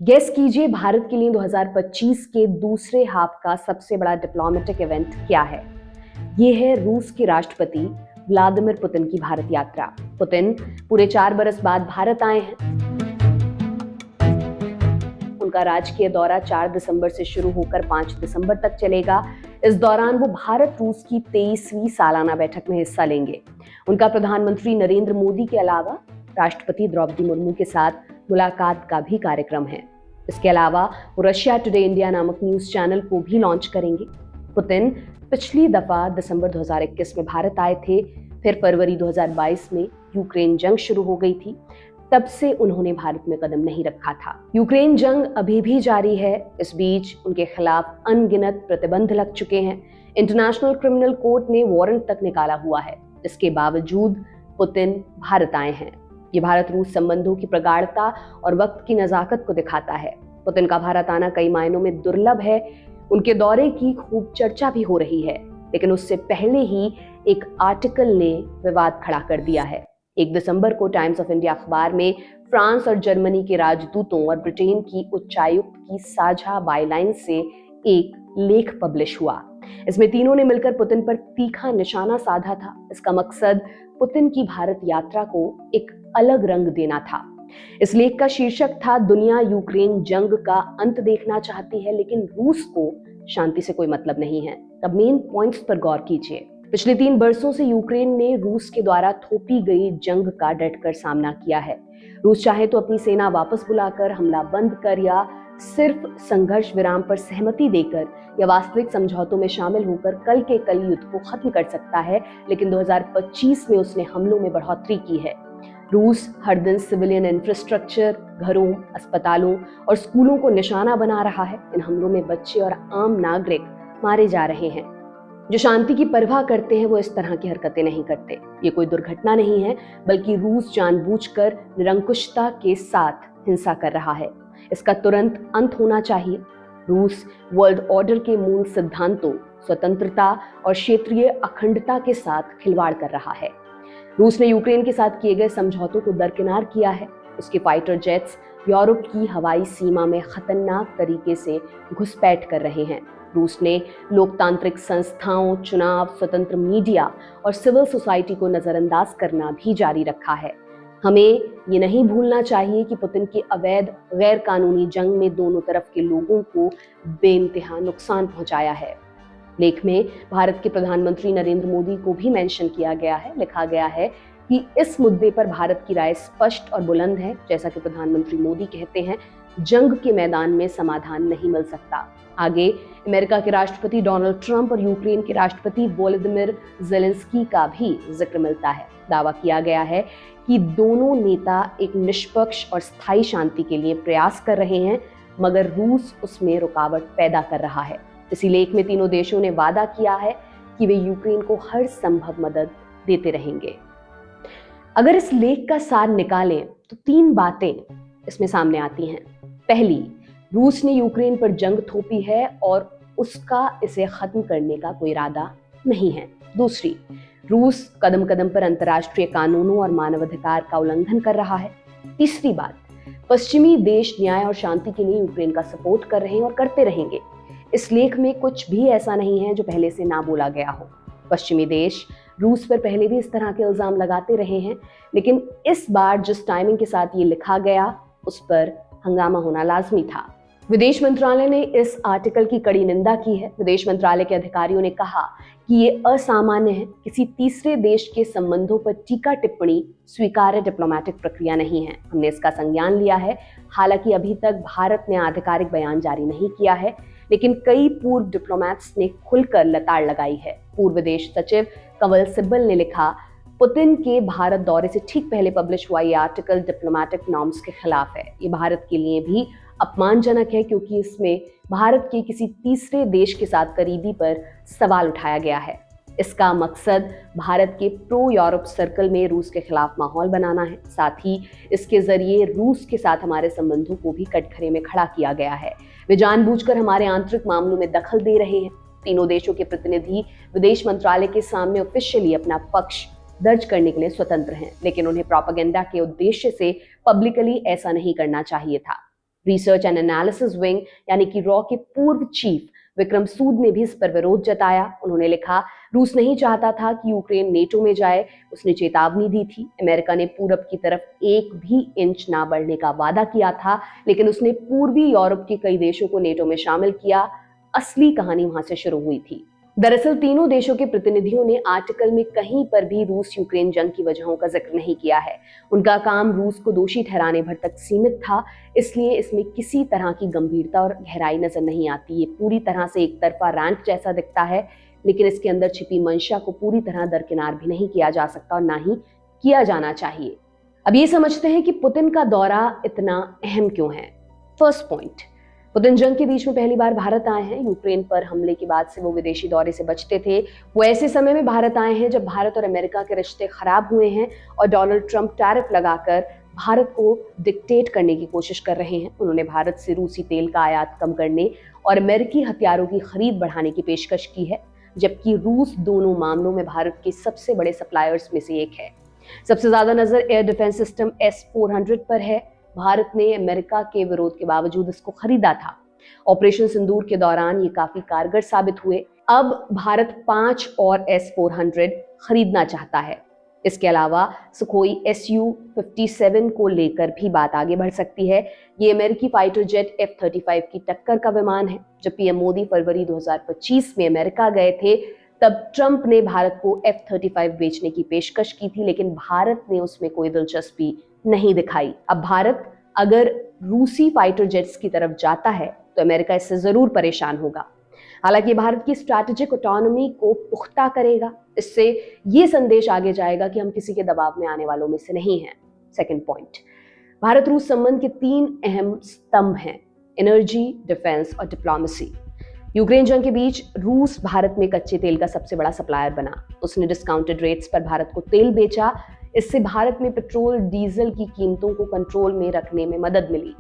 Guess कीजिए भारत के लिए 2025 के दूसरे हाफ का सबसे बड़ा डिप्लोमेटिक इवेंट क्या है। ये है रूस के राष्ट्रपति व्लादिमीर पुतिन की भारत यात्रा। पुतिन पूरे 4 बरस बाद भारत आए हैं। उनका राजकीय दौरा 4 दिसंबर से शुरू होकर 5 दिसंबर तक चलेगा। इस दौरान वो भारत रूस की 23वीं सालाना बैठक में हिस्सा लेंगे। उनका प्रधानमंत्री नरेंद्र मोदी के अलावा राष्ट्रपति द्रौपदी मुर्मू के साथ मुलाकात का भी कार्यक्रम है। इसके अलावा वो रशिया टुडे इंडिया नामक न्यूज चैनल को भी लॉन्च करेंगे। पुतिन पिछली दफा दिसंबर 2021 में भारत आए थे, फिर फरवरी 2022 में यूक्रेन जंग शुरू हो गई थी। तब से उन्होंने भारत में कदम नहीं रखा था। यूक्रेन जंग अभी भी जारी है। इस बीच उनके खिलाफ अनगिनत प्रतिबंध लग चुके हैं। इंटरनेशनल क्रिमिनल कोर्ट ने वारंट तक निकाला हुआ है। इसके बावजूद पुतिन भारत आए हैं। ये भारत रूस संबंधों की प्रगाढ़ता और वक्त की नजाकत को दिखाता है। पुतिन का भारत आना कई मायनों में दुर्लभ है। उनके दौरे की खूब चर्चा भी हो रही है, लेकिन उससे पहले ही एक आर्टिकल ने विवाद खड़ा कर दिया है। 1 दिसंबर को टाइम्स ऑफ इंडिया अखबार में फ्रांस और जर्मनी के राजदूतों और ब्रिटेन की उच्चायुक्त की साझा बायलाइन से एक लेख पब्लिश हुआ। इसमें तीनों ने मिलकर पुतिन पर तीखा निशाना साधा था। इसका मकसद पुतिन की भारत यात्रा को एक अलग रंग देना था। इस लेख का शीर्षक था, दुनिया यूक्रेन जंग का अंत देखना चाहती है, लेकिन रूस को शांति से कोई मतलब नहीं है। तब मेन पॉइंट्स पर गौर कीजिए। पिछले 3 वर्षों से यूक्रेन ने रूस के द्वारा थोपी गई जंग का डटकर सामना किया है। रूस चाहे तो अपनी सेना वापस बुलाकर हमला बंद कर या सिर्फ संघर्ष विराम पर सहमति देकर या वास्तविक समझौतों में शामिल होकर कल के कल युद्ध को खत्म कर सकता है, लेकिन 2025 में उसने हमलों में बढ़ोतरी की है। रूस हर दिन सिविलियन इंफ्रास्ट्रक्चर, घरों, अस्पतालों और स्कूलों को निशाना बना रहा है। इन हमलों में बच्चे और आम नागरिक मारे जा रहे हैं। जो शांति की परवाह करते हैं वो इस तरह की हरकतें नहीं करते। ये कोई दुर्घटना नहीं है, बल्कि रूस जानबूझकर निरंकुशता के साथ हिंसा कर रहा है। इसका तुरंत अंत होना चाहिए। रूस वर्ल्ड ऑर्डर के मूल सिद्धांतों, स्वतंत्रता और क्षेत्रीय अखंडता के साथ खिलवाड़ कर रहा है। रूस ने यूक्रेन के साथ किए गए समझौतों को दरकिनार किया है। उसके फाइटर जेट्स यूरोप की हवाई सीमा में खतरनाक तरीके से घुसपैठ कर रहे हैं। रूस ने लोकतांत्रिक संस्थाओं, चुनाव, स्वतंत्र मीडिया और सिविल सोसाइटी को नजरअंदाज करना भी जारी रखा है। हमें ये नहीं भूलना चाहिए कि पुतिन की अवैध गैर कानूनी जंग में दोनों तरफ के लोगों को बेइंतहा नुकसान पहुंचाया है। लेख में भारत के प्रधानमंत्री नरेंद्र मोदी को भी मेंशन किया गया है। लिखा गया है कि इस मुद्दे पर भारत की राय स्पष्ट और बुलंद है। जैसा कि प्रधानमंत्री मोदी कहते हैं, जंग के मैदान में समाधान नहीं मिल सकता। आगे अमेरिका के राष्ट्रपति डोनाल्ड ट्रंप और यूक्रेन के राष्ट्रपति वोलोदिमीर ज़ेलेंस्की का भी जिक्र मिलता है। दावा किया गया है कि दोनों नेता एक निष्पक्ष और स्थायी शांति के लिए प्रयास कर रहे हैं, मगर रूस उसमें रुकावट पैदा कर रहा है। इसी लेख में तीनों देशों ने वादा किया है कि वे यूक्रेन को हर संभव मदद देते रहेंगे। अगर इस लेख का सार निकालें तो 3 बातें इसमें सामने आती हैं। पहली, रूस ने यूक्रेन पर जंग थोपी है और उसका इसे खत्म करने का कोई इरादा नहीं है। दूसरी, रूस कदम कदम पर अंतर्राष्ट्रीय कानूनों और मानवाधिकार का उल्लंघन कर रहा है। तीसरी बात, पश्चिमी देश न्याय और शांति के लिए यूक्रेन का सपोर्ट कर रहे हैं और करते रहेंगे। इस लेख में कुछ भी ऐसा नहीं है जो पहले से ना बोला गया हो। पश्चिमी देश रूस पर पहले भी इस तरह के इल्जाम लगाते रहे हैं, लेकिन इस बार जिस टाइमिंग के साथ ये लिखा गया उस पर हंगामा होना लाजमी था। विदेश मंत्रालय ने इस आर्टिकल की कड़ी निंदा की है। विदेश मंत्रालय के अधिकारियों ने कहा कि ये असामान्य है। किसी तीसरे देश के संबंधों पर टीका टिप्पणी स्वीकार्य डिप्लोमेटिक प्रक्रिया नहीं है। हमने इसका संज्ञान लिया है। हालांकि अभी तक भारत ने आधिकारिक बयान जारी नहीं किया है, लेकिन कई पूर्व डिप्लोमैट्स ने खुलकर लताड़ लगाई है। पूर्व विदेश सचिव कंवल सिब्बल ने लिखा, पुतिन के भारत दौरे से ठीक पहले पब्लिश हुआ ये आर्टिकल डिप्लोमेटिक नॉर्म्स के खिलाफ है। ये भारत के लिए भी अपमानजनक है, क्योंकि इसमें भारत के किसी तीसरे देश के साथ करीबी पर सवाल उठाया गया है। इसका मकसद भारत के प्रो यूरोप सर्कल में रूस के खिलाफ माहौल बनाना है। साथ ही इसके जरिए रूस के साथ हमारे संबंधों को भी कटघरे में खड़ा किया गया है। वे जानबूझकर हमारे आंतरिक मामलों में दखल दे रहे हैं। तीनों देशों के प्रतिनिधि विदेश मंत्रालय के सामने ऑफिशियली अपना पक्ष दर्ज करने के लिए स्वतंत्र हैं, लेकिन उन्हें प्रोपेगेंडा के उद्देश्य से पब्लिकली ऐसा नहीं करना चाहिए था। रिसर्च एंड एनालिसिस विंग यानी कि रॉ के पूर्व चीफ विक्रम सूद ने भी इस पर विरोध जताया। उन्होंने लिखा, रूस नहीं चाहता था कि यूक्रेन नेटो में जाए, उसने चेतावनी दी थी। अमेरिका ने पूरब की तरफ एक भी इंच ना बढ़ने का वादा किया था, लेकिन उसने पूर्वी यूरोप के कई देशों को नेटो में शामिल किया। असली कहानी वहां से शुरू हुई थी। दरअसल तीनों देशों के प्रतिनिधियों ने आर्टिकल में कहीं पर भी रूस यूक्रेन जंग की वजहों का जिक्र नहीं किया है। उनका काम रूस को दोषी ठहराने भर तक सीमित था, इसलिए इसमें किसी तरह की गंभीरता और गहराई नजर नहीं आती। ये पूरी तरह से एक तरफा रैंट जैसा दिखता है, लेकिन इसके अंदर छिपी मंशा को पूरी तरह दरकिनार भी नहीं किया जा सकता और ना ही किया जाना चाहिए। अब ये समझते हैं कि पुतिन का दौरा इतना अहम क्यों है। फर्स्ट पॉइंट, पुतिन जंग के बीच में पहली बार भारत आए हैं। यूक्रेन पर हमले के बाद से वो विदेशी दौरे से बचते थे। वो ऐसे समय में भारत आए हैं जब भारत और अमेरिका के रिश्ते खराब हुए हैं और डोनाल्ड ट्रंप टैरिफ लगाकर भारत को डिक्टेट करने की कोशिश कर रहे हैं। उन्होंने भारत से रूसी तेल का आयात कम करने और अमेरिकी हथियारों की खरीद बढ़ाने की पेशकश की है, जबकि रूस दोनों मामलों में भारत के सबसे बड़े सप्लायर्स में से एक है। सबसे ज्यादा नजर एयर डिफेंस सिस्टम S-400 पर है। भारत ने अमेरिका के विरोध के बावजूद इसको खरीदा था। ऑपरेशन सिंदूर के दौरान ये काफी कारगर साबित हुए। अब भारत 5 और S-400 खरीदना चाहता है। इसके अलावा सुखोई Su-57 को लेकर भी बात आगे बढ़ सकती है। ये अमेरिकी फाइटर जेट F-35 की टक्कर का विमान है। जब पीएम मोदी फरवरी 2025 में अमेरिका गए थे, तब ट्रंप ने भारत को F-35 बेचने की पेशकश की थी, लेकिन भारत ने उसमें कोई दिलचस्पी नहीं दिखाई। अब भारत अगर रूसी फाइटर जेट्स की तरफ जाता है तो अमेरिका इससे जरूर परेशान होगा। हालांकि भारत की स्ट्रैटेजिक ऑटोनॉमी को पुख्ता करेगा। इससे ये संदेश आगे जाएगा कि हम किसी के दबाव में आने वालों में से नहीं हैं। सेकंड पॉइंट, भारत रूस संबंध के 3 अहम स्तंभ हैं: एनर्जी, डिफेंस और डिप्लोमेसी। यूक्रेन जंग के बीच रूस भारत में कच्चे तेल का सबसे बड़ा सप्लायर बना। उसने डिस्काउंटेड रेट्स पर भारत को तेल बेचा। इससे भारत में पेट्रोल डीजल की कीमतों को कंट्रोल में रखने में मदद मिली।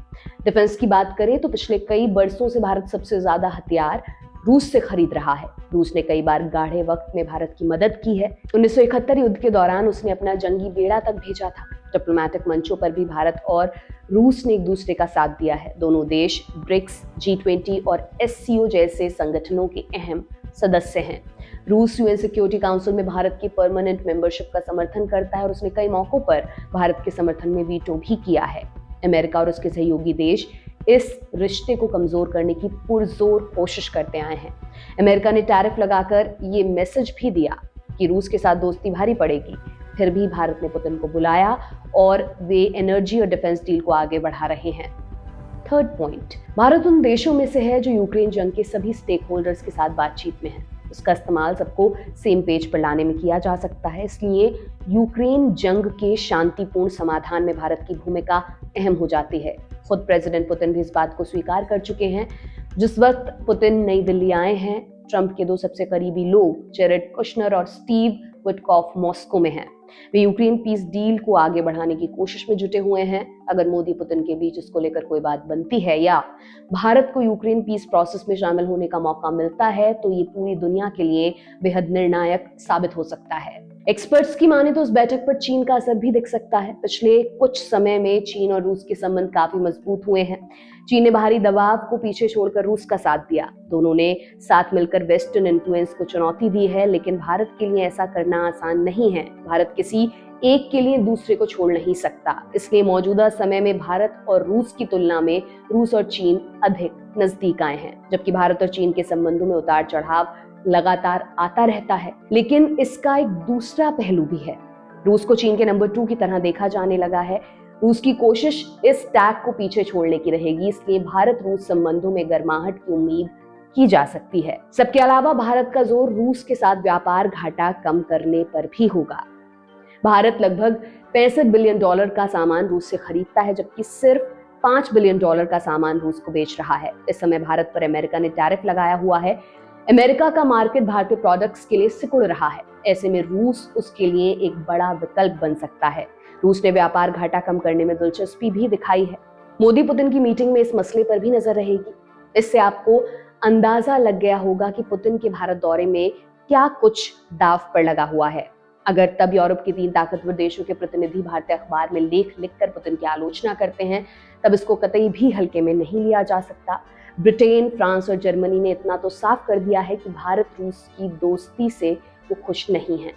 डिफेंस की बात करें तो पिछले कई बरसों से भारत सबसे ज्यादा हथियार रूस से खरीद रहा है। रूस ने कई बार गाढ़े वक्त में भारत की मदद की है। 1971 युद्ध के दौरान उसने अपना जंगी बेड़ा तक भेजा था। डिप्लोमैटिक मंचों पर भी भारत और रूस ने एक दूसरे का साथ दिया है। दोनों देश ब्रिक्स, G20 और SCO जैसे संगठनों के अहम सदस्य हैं। रूस यूएन सिक्योरिटी काउंसिल में भारत की परमानेंट मेंबरशिप का समर्थन करता है और उसने कई मौकों पर भारत के समर्थन में वीटो भी किया है। अमेरिका और उसके सहयोगी देश इस रिश्ते को कमजोर करने की पुरजोर कोशिश करते आए हैं। अमेरिका ने टैरिफ लगाकर ये मैसेज भी दिया कि रूस के साथ दोस्ती भारी पड़ेगी। फिर भी भारत ने पुतिन को बुलाया और वे एनर्जी और डिफेंस डील को आगे बढ़ा रहे हैं। थर्ड पॉइंट, भारत उन देशों में से है जो यूक्रेन जंग के सभी स्टेक होल्डर्स के साथ बातचीत में है। उसका इस्तेमाल सबको सेम पेज पर लाने में किया जा सकता है। इसलिए यूक्रेन जंग के शांतिपूर्ण समाधान में भारत की भूमिका अहम हो जाती है। खुद प्रेसिडेंट पुतिन भी इस बात को स्वीकार कर चुके हैं। जिस वक्त पुतिन नई दिल्ली आए हैं, ट्रंप के 2 सबसे करीबी लोग जेरेड कुशनर और स्टीव विटकॉफ मॉस्को में हैं। वे यूक्रेन पीस डील को आगे बढ़ाने की कोशिश में जुटे हुए हैं। अगर मोदी पुतिन के बीच इसको लेकर कोई बात बनती है या भारत को यूक्रेन पीस प्रोसेस में शामिल होने का मौका मिलता है, तो ये पूरी दुनिया के लिए बेहद निर्णायक साबित हो सकता है। एक्सपर्ट्स की माने तो उस बैठक पर चीन का असर भी दिख सकता है। पिछले कुछ समय में चीन और रूस के संबंध काफी मजबूत हुए हैं। चीन ने बाहरी दबाव को पीछे छोड़कर रूस का साथ दिया। दोनों ने साथ मिलकर वेस्टर्न इन्फ्लुएंस को चुनौती दी है, लेकिन भारत के लिए ऐसा करना आसान नहीं है। भारत किसी एक के लिए दूसरे को छोड़ नहीं सकता। इसलिए मौजूदा समय में भारत और रूस की तुलना में रूस और चीन अधिक नजदीक आए हैं। जबकि भारत और चीन के संबंधों में उतार चढ़ाव लगातार आता रहता है, लेकिन इसका एक दूसरा पहलू भी है। रूस को चीन के नंबर 2 की तरह देखा जाने लगा है। रूस की कोशिश इस टैग को पीछे छोड़ने की रहेगी। इसलिए भारत रूस संबंधों में गर्माहट की उम्मीद की जा सकती है। सबके अलावा भारत का जोर रूस के साथ व्यापार घाटा कम करने पर भी होगा। भारत लगभग $65 बिलियन का सामान रूस से खरीदता है, जबकि सिर्फ $5 बिलियन का सामान रूस को बेच रहा है। इस समय भारत पर अमेरिका ने टैरिफ लगाया हुआ है। अमेरिका का मार्केट भारतीय प्रोडक्ट्स के लिए सिकुड़ रहा है। ऐसे में रूस उसके लिए एक बड़ा विकल्प बन सकता है। रूस ने व्यापार घाटा कम करने में दिलचस्पी भी दिखाई है। मोदी पुतिन की मीटिंग में इस मसले पर भी नजर रहेगी। इससे आपको अंदाजा लग गया होगा कि पुतिन के भारत दौरे में क्या कुछ दांव पर लगा हुआ है। अगर तब यूरोप के 3 ताकतवर देशों के प्रतिनिधि भारतीय अखबार में लेख लिखकर पुतिन की आलोचना करते हैं, तब इसको कतई भी हल्के में नहीं लिया जा सकता। ब्रिटेन, फ्रांस और जर्मनी ने इतना तो साफ कर दिया है कि भारत रूस की दोस्ती से वो खुश नहीं है।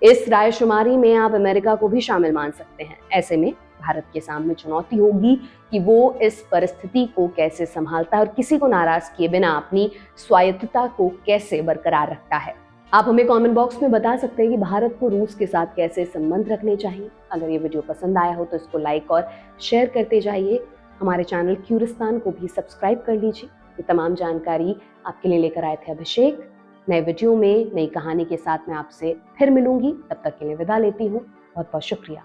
इस रायशुमारी में आप अमेरिका को भी शामिल मान सकते हैं। ऐसे में भारत के सामने चुनौती होगी कि वो इस परिस्थिति को कैसे संभालता है और किसी को नाराज किए बिना अपनी स्वायत्तता को कैसे बरकरार रखता है। आप हमें कमेंट बॉक्स में बता सकते हैं कि भारत को रूस के साथ कैसे संबंध रखने चाहिए। अगर ये वीडियो पसंद आया हो तो इसको लाइक और शेयर करते जाइए। हमारे चैनल क्यूरिस्तान को भी सब्सक्राइब कर लीजिए। ये तमाम जानकारी आपके लिए लेकर आए थे अभिषेक। नए वीडियो में नई कहानी के साथ मैं आपसे फिर मिलूंगी। तब तक के लिए विदा लेती हूँ। बहुत बहुत शुक्रिया।